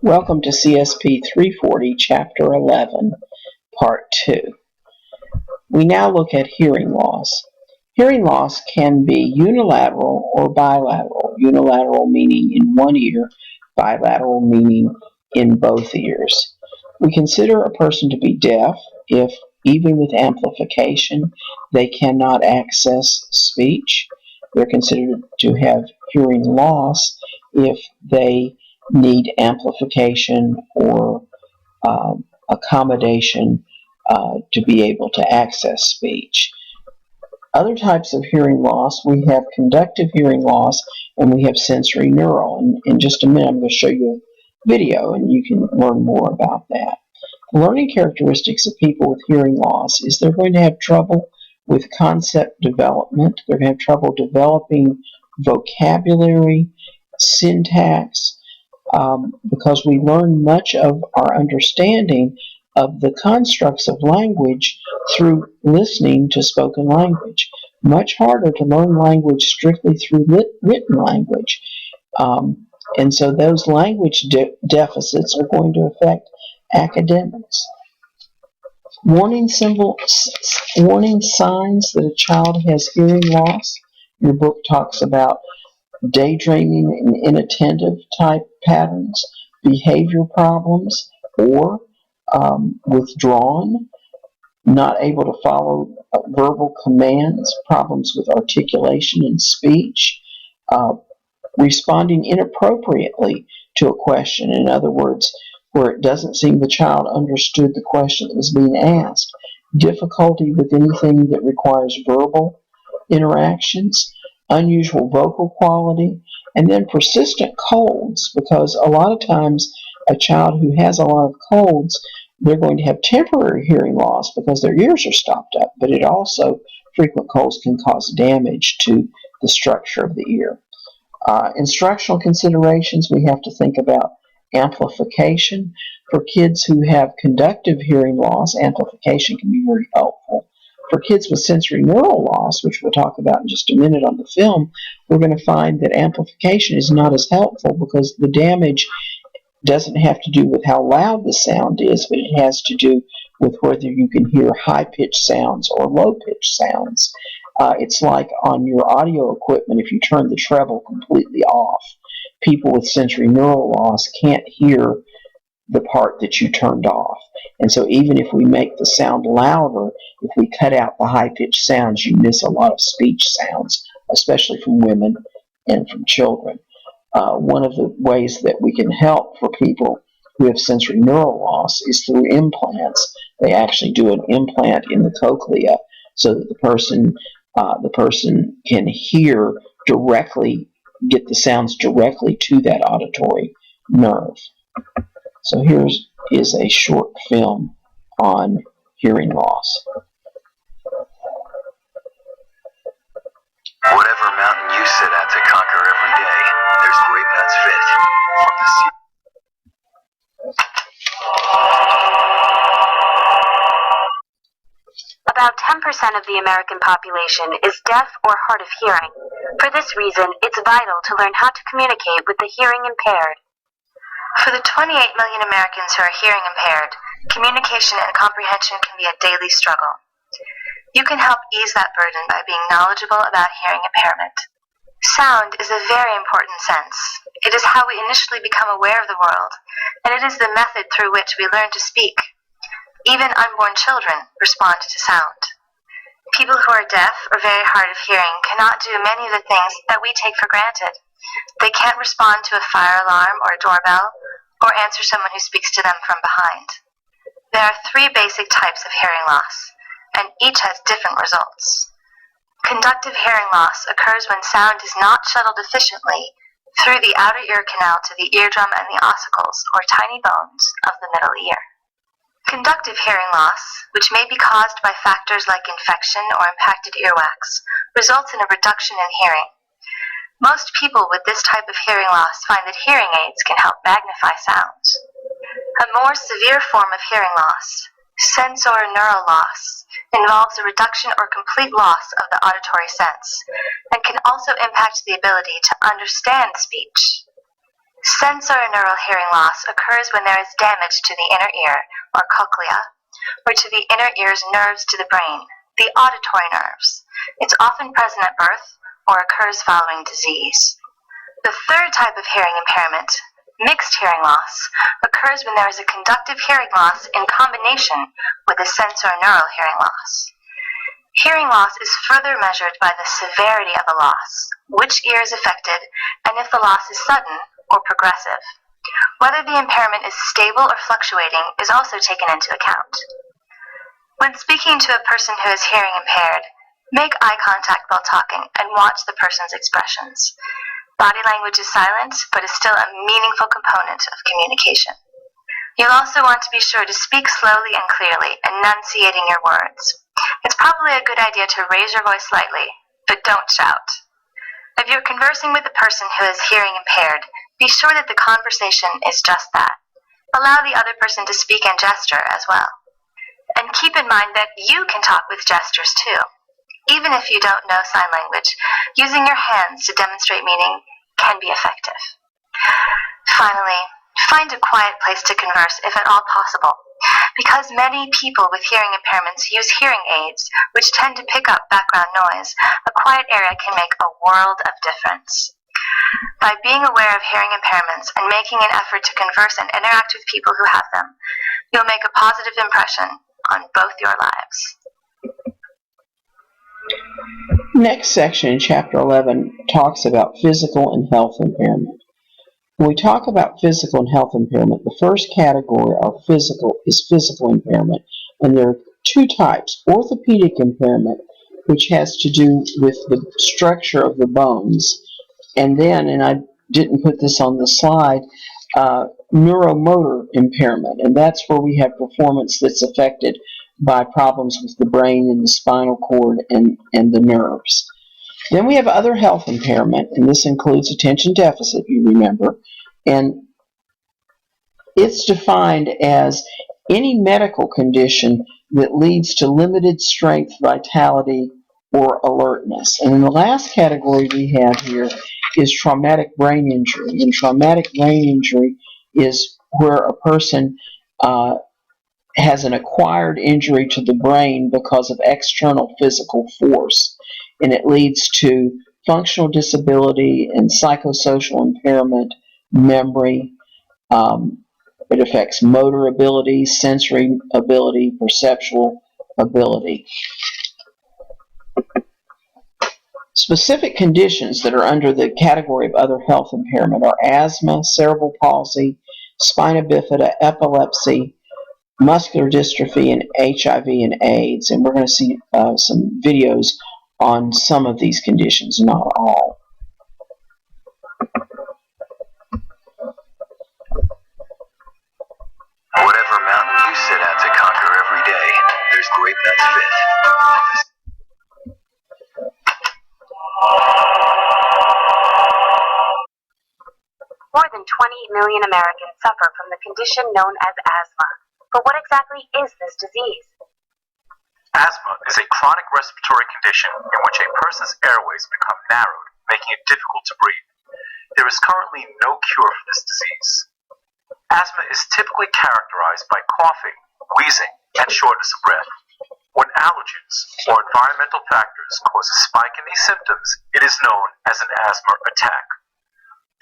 Welcome to CSP 340, Chapter 11, Part 2. We now look at hearing loss. Hearing loss can be unilateral or bilateral. Unilateral meaning in one ear, bilateral meaning in both ears. We consider a person to be deaf if, even with amplification, they cannot access speech. They're considered to have hearing loss if they need amplification or accommodation to be able to access speech. Other types of hearing loss, we have conductive hearing loss and we have sensory neural. And in just a minute, I'm going to show you a video and you can learn more about that. The learning characteristics of people with hearing loss is they're going to have trouble with concept development. They're going to have trouble developing vocabulary, syntax, because we learn much of our understanding of the constructs of language through listening to spoken language. Much harder to learn language strictly through written language. And so those language deficits are going to affect academics. Warning signs that a child has hearing loss. Your book talks about daydreaming and inattentive type patterns, behavior problems, or withdrawn, not able to follow verbal commands, problems with articulation and speech, responding inappropriately to a question. In other words, where it doesn't seem the child understood the question that was being asked, difficulty with anything that requires verbal interactions, unusual vocal quality, and then persistent colds, because a lot of times a child who has a lot of colds, they're going to have temporary hearing loss because their ears are stopped up, but it also, frequent colds can cause damage to the structure of the ear. Instructional considerations, we have to think about amplification. For kids who have conductive hearing loss, amplification can be very helpful. For kids with sensory neural loss, which we'll talk about in just a minute on the film, we're going to find that amplification is not as helpful because the damage doesn't have to do with how loud the sound is, but it has to do with whether you can hear high-pitched sounds or low-pitched sounds. It's like on your audio equipment, if you turn the treble completely off, people with sensory neural loss can't hear the part that you turned off. And so even if we make the sound louder, if we cut out the high-pitched sounds, you miss a lot of speech sounds, especially from women and from children. One of the ways that we can help for people who have sensory neural loss is through implants. They actually do an implant in the cochlea so that the person can hear directly, get the sounds directly to that auditory nerve. So here is a short film on hearing loss. Whatever mountain you set out to conquer every day, there's grape nuts fit from the sea. About 10% of the American population is deaf or hard of hearing. For this reason, it's vital to learn how to communicate with the hearing impaired. For the 28 million Americans who are hearing impaired, communication and comprehension can be a daily struggle. You can help ease that burden by being knowledgeable about hearing impairment. Sound is a very important sense. It is how we initially become aware of the world, and it is the method through which we learn to speak. Even unborn children respond to sound. People who are deaf or very hard of hearing cannot do many of the things that we take for granted. They can't respond to a fire alarm or a doorbell, or answer someone who speaks to them from behind. There are 3 basic types of hearing loss, and each has different results. Conductive hearing loss occurs when sound is not shuttled efficiently through the outer ear canal to the eardrum and the ossicles, or tiny bones, of the middle ear. Conductive hearing loss, which may be caused by factors like infection or impacted earwax, results in a reduction in hearing. Most people with this type of hearing loss find that hearing aids can help magnify sounds. A more severe form of hearing loss, sensorineural loss, involves a reduction or complete loss of the auditory sense, and can also impact the ability to understand speech. Sensorineural hearing loss occurs when there is damage to the inner ear, or cochlea, or to the inner ear's nerves to the brain, the auditory nerves. It's often present at birth or occurs following disease. The third type of hearing impairment, mixed hearing loss, occurs when there is a conductive hearing loss in combination with a sensorineural hearing loss. Hearing loss is further measured by the severity of the loss, which ear is affected, and if the loss is sudden or progressive. Whether the impairment is stable or fluctuating is also taken into account. When speaking to a person who is hearing impaired, make eye contact while talking and watch the person's expressions. Body language is silent, but is still a meaningful component of communication. You'll also want to be sure to speak slowly and clearly, enunciating your words. It's probably a good idea to raise your voice slightly, but don't shout. If you're conversing with a person who is hearing impaired, be sure that the conversation is just that. Allow the other person to speak and gesture as well. And keep in mind that you can talk with gestures too. Even if you don't know sign language, using your hands to demonstrate meaning can be effective. Finally, find a quiet place to converse if at all possible. Because many people with hearing impairments use hearing aids, which tend to pick up background noise, a quiet area can make a world of difference. By being aware of hearing impairments and making an effort to converse and interact with people who have them, you'll make a positive impression on both your lives. Next section in Chapter 11 talks about physical and health impairment. When we talk about physical and health impairment, the first category of physical is physical impairment, and there are two types. Orthopedic impairment, which has to do with the structure of the bones, and then, and I didn't put this on the slide, neuromotor impairment, and that's where we have performance that's affected by problems with the brain and the spinal cord and the nerves. Then we have other health impairment, and this includes attention deficit, you remember, and it's defined as any medical condition that leads to limited strength, vitality, or alertness. And in the last category we have here is traumatic brain injury. And traumatic brain injury is where a person has an acquired injury to the brain because of external physical force, and it leads to functional disability and psychosocial impairment, memory. It affects motor ability, sensory ability, perceptual ability. Specific conditions that are under the category of other health impairment are asthma, cerebral palsy, spina bifida, epilepsy, muscular dystrophy, and HIV and AIDS. And we're going to see some videos on some of these conditions, not all. Whatever mountain you set out to conquer every day, there's grape nuts fit. More than 28 million Americans suffer from the condition known as asthma. But what exactly is this disease? Asthma is a chronic respiratory condition in which a person's airways become narrowed, making it difficult to breathe. There is currently no cure for this disease. Asthma is typically characterized by coughing, wheezing, and shortness of breath. When allergens or environmental factors cause a spike in these symptoms, it is known as an asthma attack.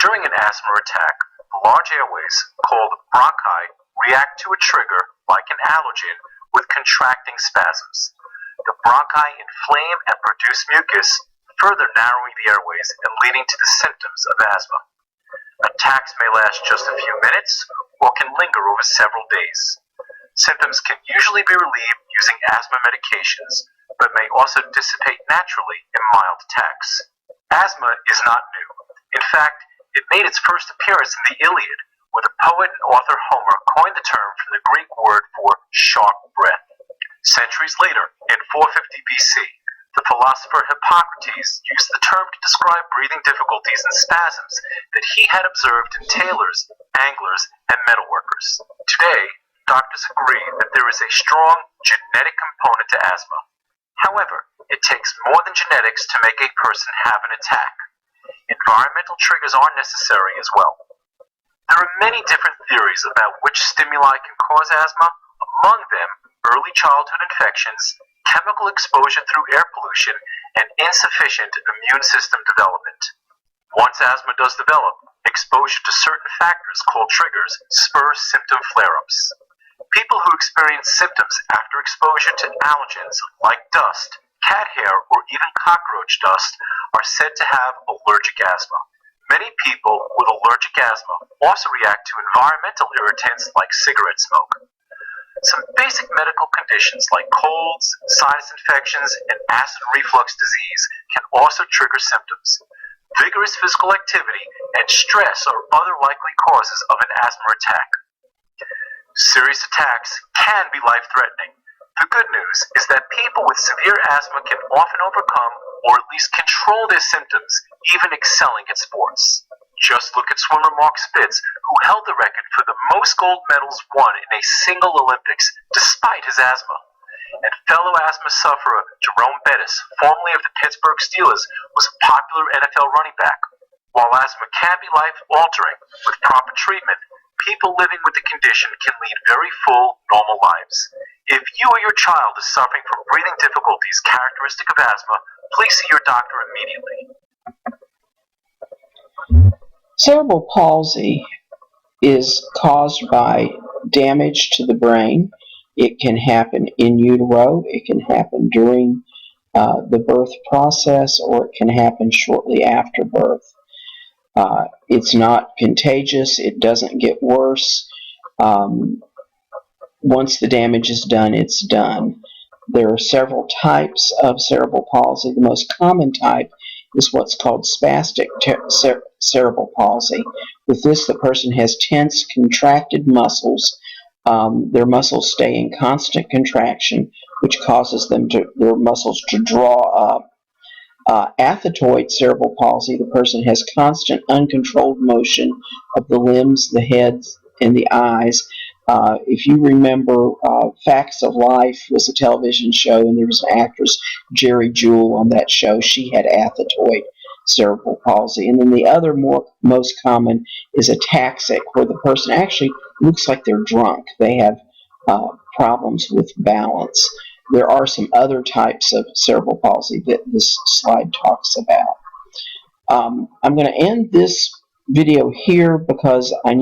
During an asthma attack, the large airways, called bronchi, react to a trigger like an allergen with contracting spasms. The bronchi inflame and produce mucus, further narrowing the airways and leading to the symptoms of asthma. Attacks may last just a few minutes or can linger over several days. Symptoms can usually be relieved using asthma medications, but may also dissipate naturally in mild attacks. Asthma is not new. In fact, it made its first appearance in the Iliad, where the poet and author Homer coined the term from the Greek word for sharp breath. Centuries later, in 450 BC, the philosopher Hippocrates used the term to describe breathing difficulties and spasms that he had observed in tailors, anglers, and metalworkers. Today, doctors agree that there is a strong genetic component to asthma. However, it takes more than genetics to make a person have an attack. Environmental triggers are necessary as well. There are many different theories about which stimuli can cause asthma, among them early childhood infections, chemical exposure through air pollution, and insufficient immune system development. Once asthma does develop, exposure to certain factors called triggers spurs symptom flare-ups. People who experience symptoms after exposure to allergens like dust, cat hair, or even cockroach dust are said to have allergic asthma. Many people with allergic asthma also react to environmental irritants like cigarette smoke. Some basic medical conditions like colds, sinus infections, and acid reflux disease can also trigger symptoms. Vigorous physical activity and stress are other likely causes of an asthma attack. Serious attacks can be life-threatening. The good news is that people with severe asthma can often overcome or at least control their symptoms, even excelling at sports. Just look at swimmer Mark Spitz, who held the record for the most gold medals won in a single Olympics despite his asthma. And fellow asthma sufferer Jerome Bettis, formerly of the Pittsburgh Steelers, was a popular NFL running back. While asthma can be life-altering, with proper treatment, people living with the condition can lead very full, normal lives. If you or your child is suffering from breathing difficulties characteristic of asthma, please see your doctor immediately. Cerebral palsy is caused by damage to the brain. It can happen in utero, it can happen during the birth process, or it can happen shortly after birth. It's not contagious, it doesn't get worse. Once the damage is done, it's done. There are several types of cerebral palsy. The most common type is what's called spastic cerebral palsy. With this, the person has tense, contracted muscles. Their muscles stay in constant contraction, which causes their muscles to draw up. Athetoid cerebral palsy, the person has constant, uncontrolled motion of the limbs, the head, and the eyes. If you remember, Facts of Life was a television show, and there was an actress, Jerry Jewell, on that show. She had athetoid cerebral palsy. And then the other most common is ataxic, where the person actually looks like they're drunk. They have problems with balance. There are some other types of cerebral palsy that this slide talks about. I'm going to end this video here because I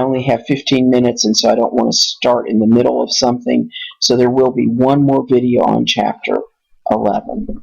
only have 15 minutes, and so I don't want to start in the middle of something. So there will be one more video on chapter 11.